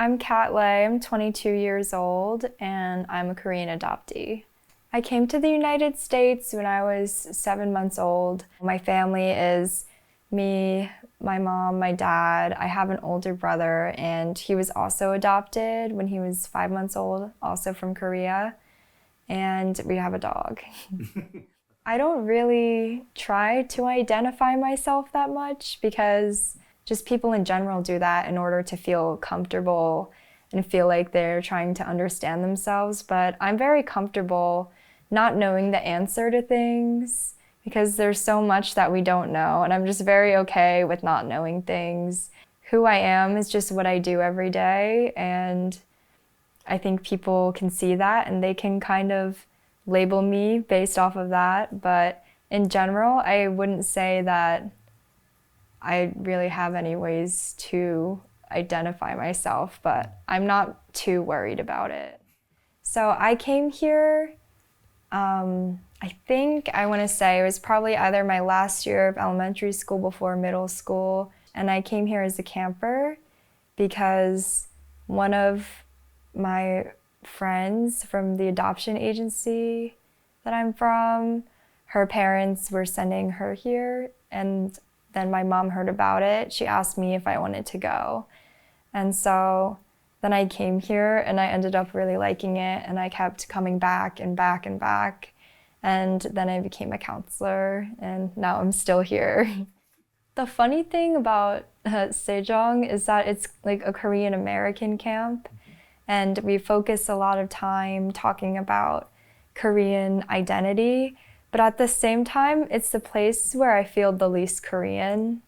I'm Kat Lei, I'm 22 years old, and I'm a Korean adoptee. I came to the United States when I was 7 months old. My family is me, my mom, my dad. I have an older brother, and he was also adopted when he was 5 months old, also from Korea. And we have a dog. I don't really try to identify myself that much because just people in general do that in order to feel comfortable and feel like they're trying to understand themselves. But I'm very comfortable not knowing the answer to things because there's so much that we don't know. And I'm just very okay with not knowing things. Who I am is just what I do every day. And I think people can see that and they can kind of label me based off of that. But in general, I wouldn't say that I really have any ways to identify myself, but I'm not too worried about it. So I came here, I think I want to say it was probably either my last year of elementary school before middle school, and I came here as a camper because one of my friends from the adoption agency that I'm from, her parents were sending her here, and then my mom heard about it. She asked me if I wanted to go. And so then I came here and I ended up really liking it, and I kept coming back and back and back. And then I became a counselor, and now I'm still here. The funny thing about Sejong is that it's like a Korean American camp, and we focus a lot of time talking about Korean identity, but at the same time, it's the place where I feel the least Korean.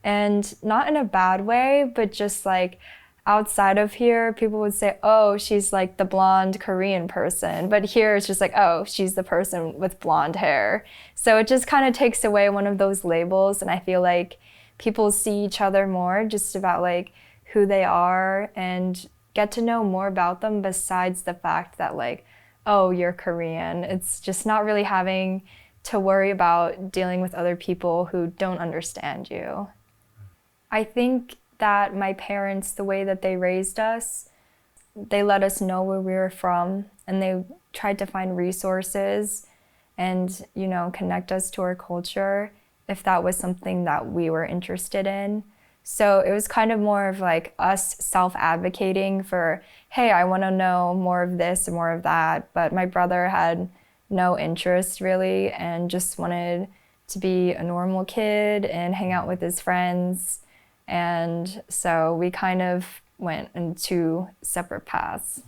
And not in a bad way, but just like outside of here, people would say, oh, she's like the blonde Korean person. But here it's just like, oh, she's the person with blonde hair. So it just kind of takes away one of those labels. And I feel like people see each other more just about like who they are and get to know more about them besides the fact that like, oh, you're Korean. It's just not really having to worry about dealing with other people who don't understand you. I think that my parents, the way that they raised us, they let us know where we were from, and they tried to find resources and, connect us to our culture if that was something that we were interested in. So it was kind of more of like us self-advocating for, hey, I want to know more of this and more of that. But my brother had no interest really and just wanted to be a normal kid and hang out with his friends. And so we kind of went in two separate paths.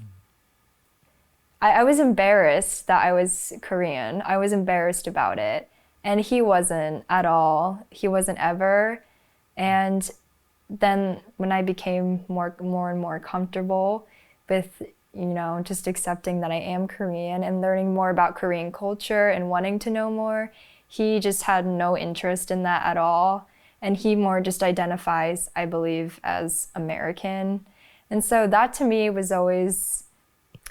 I was embarrassed that I was Korean. I was embarrassed about it. And he wasn't at all. He wasn't ever. And then when I became more and more comfortable with, just accepting that I am Korean and learning more about Korean culture and wanting to know more, he just had no interest in that at all. And he more just identifies, I believe, as American. And so that to me was always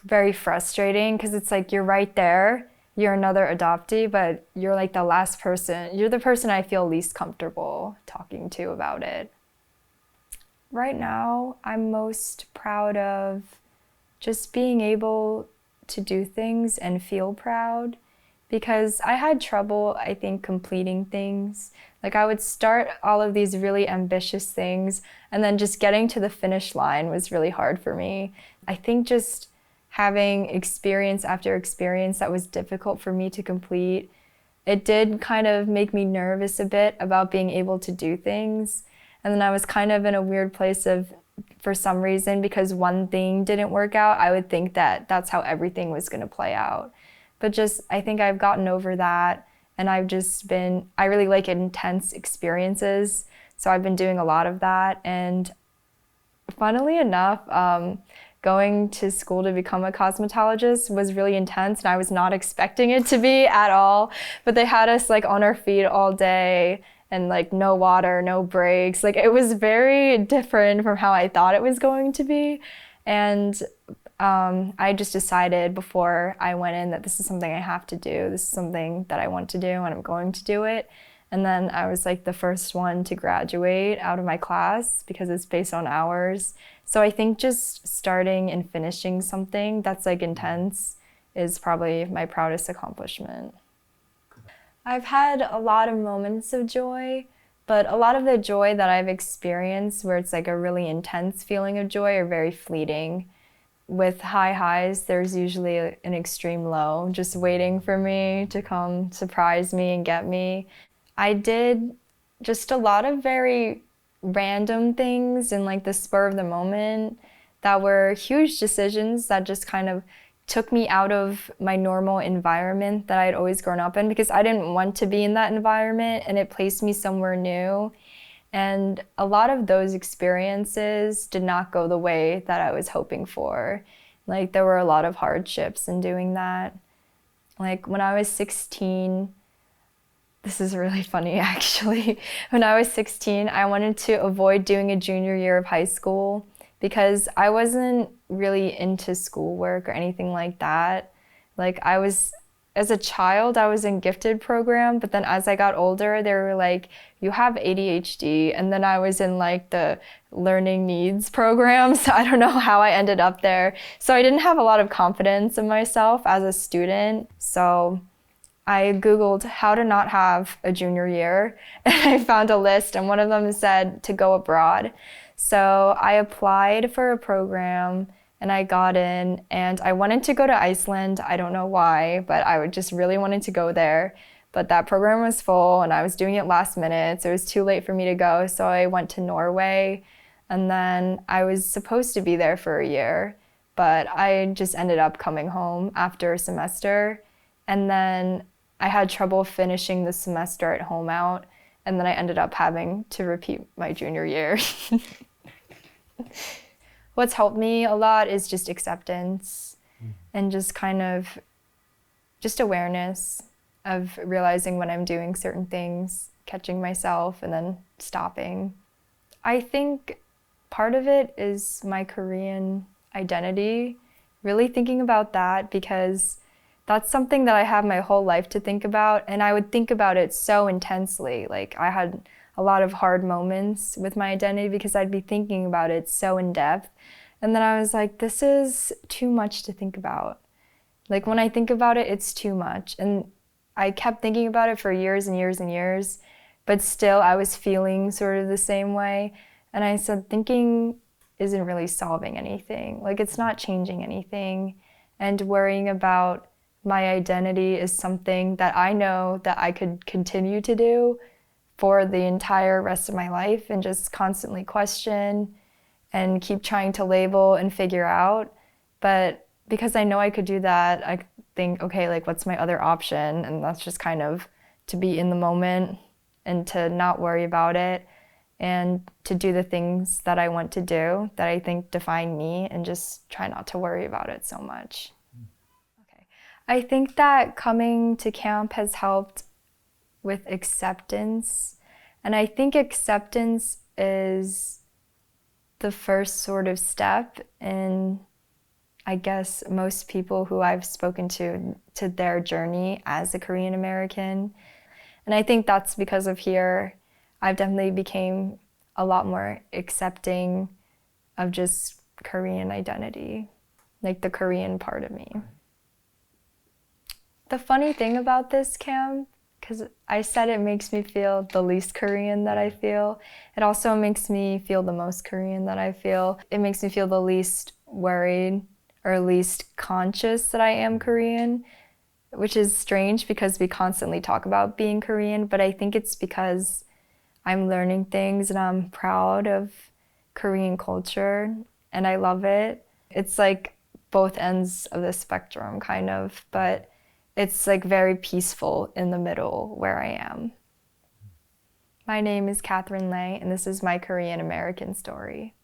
very frustrating because it's like you're right there, you're another adoptee, but you're like the last person, you're the person I feel least comfortable talking to about it. Right now, I'm most proud of just being able to do things and feel proud because I had trouble, I think, completing things. Like I would start all of these really ambitious things and then just getting to the finish line was really hard for me. I think just having experience after experience that was difficult for me to complete, it did kind of make me nervous a bit about being able to do things. And then I was kind of in a weird place of, for some reason, because one thing didn't work out, I would think that that's how everything was going to play out. But just, I think I've gotten over that. And I really like intense experiences. So I've been doing a lot of that. And funnily enough, going to school to become a cosmetologist was really intense. And I was not expecting it to be at all. But they had us like on our feet all day and like no water, no breaks. Like it was very different from how I thought it was going to be. And I just decided before I went in that this is something I have to do. This is something that I want to do and I'm going to do it. And then I was like the first one to graduate out of my class because it's based on hours. So I think just starting and finishing something that's like intense is probably my proudest accomplishment. I've had a lot of moments of joy, but a lot of the joy that I've experienced where it's like a really intense feeling of joy are very fleeting. With high highs, there's usually an extreme low just waiting for me to come surprise me and get me. I did just a lot of very random things in like the spur of the moment that were huge decisions that just kind of took me out of my normal environment that I'd always grown up in because I didn't want to be in that environment and it placed me somewhere new. And a lot of those experiences did not go the way that I was hoping for. Like there were a lot of hardships in doing that. Like when I was 16, this is really funny actually. When I was 16, I wanted to avoid doing a junior year of high school because I wasn't really into schoolwork or anything like that. Like as a child, I was in gifted program, but then as I got older, they were like, you have ADHD. And then I was in like the learning needs program. So I don't know how I ended up there. So I didn't have a lot of confidence in myself as a student. So I Googled how to not have a junior year and I found a list and one of them said to go abroad. So I applied for a program and I got in and I wanted to go to Iceland. I don't know why, but I would just really wanted to go there. But that program was full and I was doing it last minute, so it was too late for me to go. So I went to Norway and then I was supposed to be there for a year, but I just ended up coming home after a semester. And then I had trouble finishing the semester at home out, and then I ended up having to repeat my junior year. What's helped me a lot is just acceptance and just kind of just awareness of realizing when I'm doing certain things, catching myself and then stopping. I think part of it is my Korean identity, really thinking about that because that's something that I have my whole life to think about, and I would think about it so intensely. Like I had a lot of hard moments with my identity because I'd be thinking about it so in depth. And then I was like, this is too much to think about. Like when I think about it, it's too much. And I kept thinking about it for years and years and years, but still I was feeling sort of the same way. And I said, thinking isn't really solving anything. Like it's not changing anything. And worrying about my identity is something that I know that I could continue to do for the entire rest of my life and just constantly question and keep trying to label and figure out. But because I know I could do that, I think, okay, like what's my other option? And that's just kind of to be in the moment and to not worry about it and to do the things that I want to do that I think define me and just try not to worry about it so much. Okay. I think that coming to camp has helped with acceptance. And I think acceptance is the first sort of step in, I guess, most people who I've spoken to their journey as a Korean American. And I think that's because of here, I've definitely became a lot more accepting of just Korean identity, like the Korean part of me. The funny thing about this camp, because I said it makes me feel the least Korean that I feel, it also makes me feel the most Korean that I feel. It makes me feel the least worried or least conscious that I am Korean, which is strange because we constantly talk about being Korean, but I think it's because I'm learning things and I'm proud of Korean culture and I love it. It's like both ends of the spectrum kind of, but it's like very peaceful in the middle where I am. My name is Catherine Lay and this is my Korean American story.